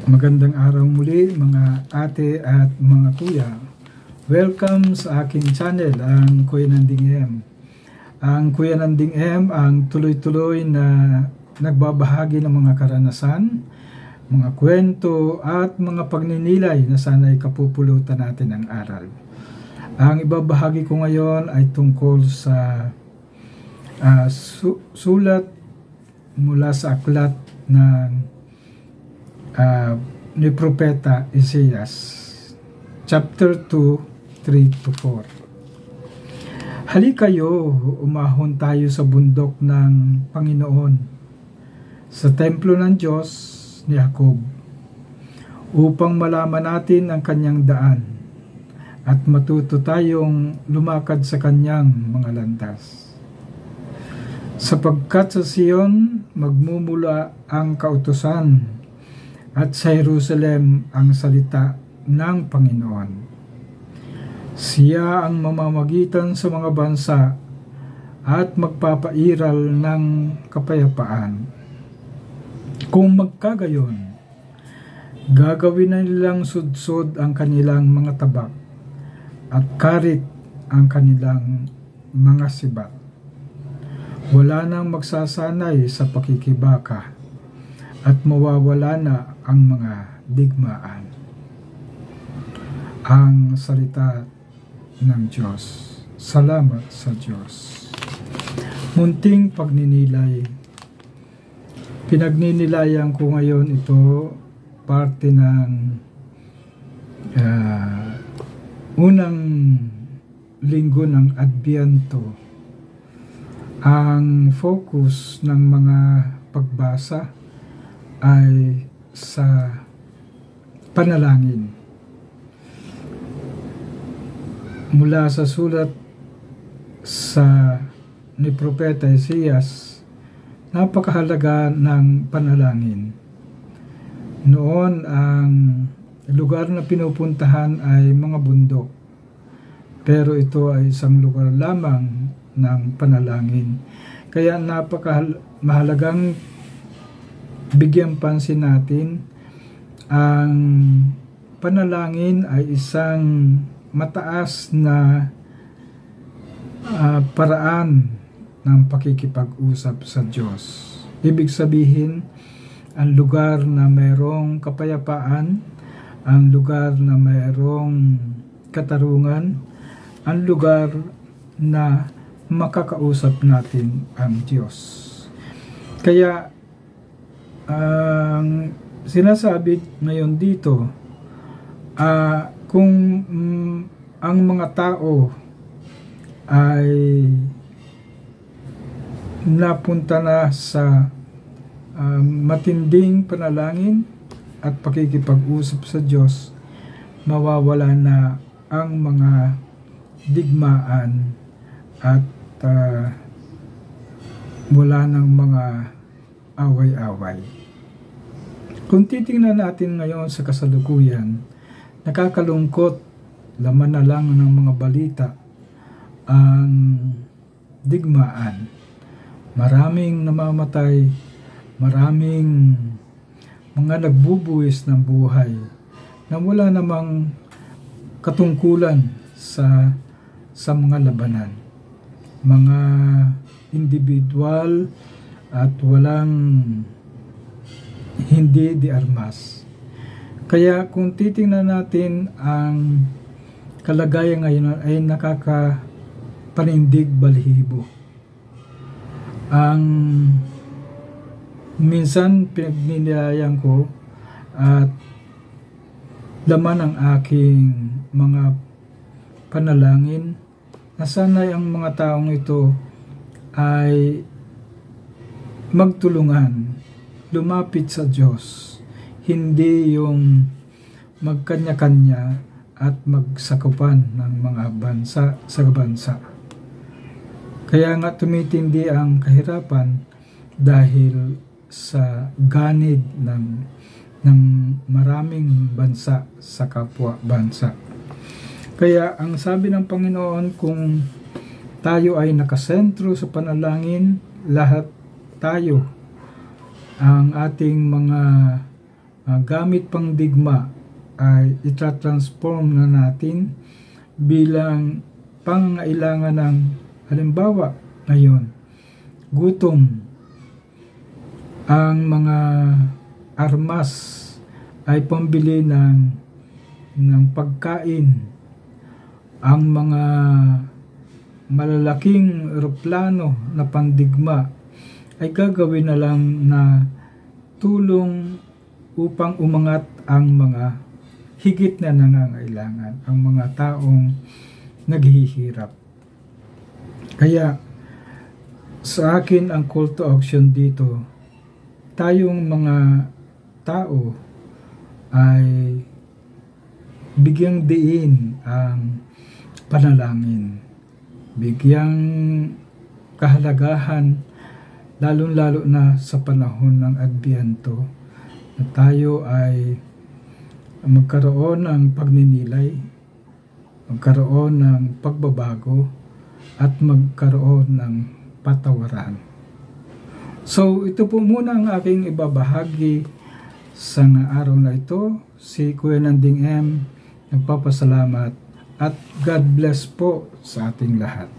Magandang araw muli mga ate at mga kuya. Welcome sa aking channel, ang Kuya Nanding M. Ang Kuya Nanding M ang tuloy-tuloy na nagbabahagi ng mga karanasan, mga kwento at mga pagninilay na sana'y kapupulutan natin ang aral. Ang ibabahagi ko ngayon ay tungkol sa sulat mula sa aklat ng ni Propeta Isaias, chapter 2, 3-4. Halikayo, umahon tayo sa bundok ng Panginoon, sa templo ng Diyos ni Jacob, upang malaman natin ang kanyang daan at matuto tayong lumakad sa kanyang mga landas. Sapagkat sa Sion magmumula ang kautusan at sa Jerusalem ang salita ng Panginoon. Siya ang mamamagitan sa mga bansa at magpapairal ng kapayapaan. Kung magkagayon, gagawin na nilang sudsod ang kanilang mga tabak at karit ang kanilang mga sibat. Wala nang magsasanay sa pakikibaka at mawawala na ang mga digmaan. Ang salita ng Diyos. Salamat sa Diyos. Munting pagninilay. Pinagninilayan ko ngayon ito parte ng unang linggo ng Adbyento. Ang focus ng mga pagbasa ay sa panalangin. Mula sa sulat sa ni Propeta Isaias, napakahalaga ng panalangin. Noon ang lugar na pinupuntahan ay mga bundok, pero ito ay isang lugar lamang ng panalangin. Kaya napakahalagang bigyan pansin natin, ang panalangin ay isang mataas na paraan ng pakikipag-usap sa Diyos. Ibig sabihin, ang lugar na mayroong kapayapaan, ang lugar na mayroong katarungan, ang lugar na makakausap natin ang Diyos. Kaya ang sinasabi ngayon dito, kung ang mga tao ay napunta na sa matinding panalangin at pakikipag-usap sa Diyos, mawawala na ang mga digmaan at wala ng mga away-away. Kung titingnan natin ngayon sa kasalukuyan, nakakalungkot, laman na lang ng mga balita ang digmaan. Maraming namamatay, maraming mga nagbubuwis ng buhay na wala namang katungkulan sa mga labanan. Mga individual at walang hindi di armas. Kaya kung titingnan natin ang kalagayan ngayon ay nakakapanindig balahibo. Ang minsan pinagninilayan ko at laman ng aking mga panalangin na sana'y ang mga taong ito ay magtulungan, lumapit sa Diyos, hindi yung magkanya-kanya at magsakupan ng mga bansa sa bansa. Kaya nga tumitindi ang kahirapan dahil sa ganid ng maraming bansa sa kapwa bansa. Kaya ang sabi ng Panginoon, kung tayo ay nakasentro sa panalangin, lahat tayo ang ating mga gamit pang digma ay itatransform na natin bilang pangailangan ng halimbawa ngayon, gutom, ang mga armas ay pambili ng pagkain, ang mga malalaking eroplano na pandigma ay gagawin na lang na tulong upang umangat ang mga higit na nangangailangan, ang mga taong naghihirap. Kaya sa akin ang call to action dito, tayong mga tao ay bigyang diin ang panalangin, bigyang kahalagahan, lalong-lalo na sa panahon ng Adbyento, na tayo ay magkaroon ng pagninilay, magkaroon ng pagbabago, at magkaroon ng patawaran. So, ito po muna ang aking ibabahagi sa araw na ito. Si Kuya Nanding M, nagpapasalamat at God bless po sa ating lahat.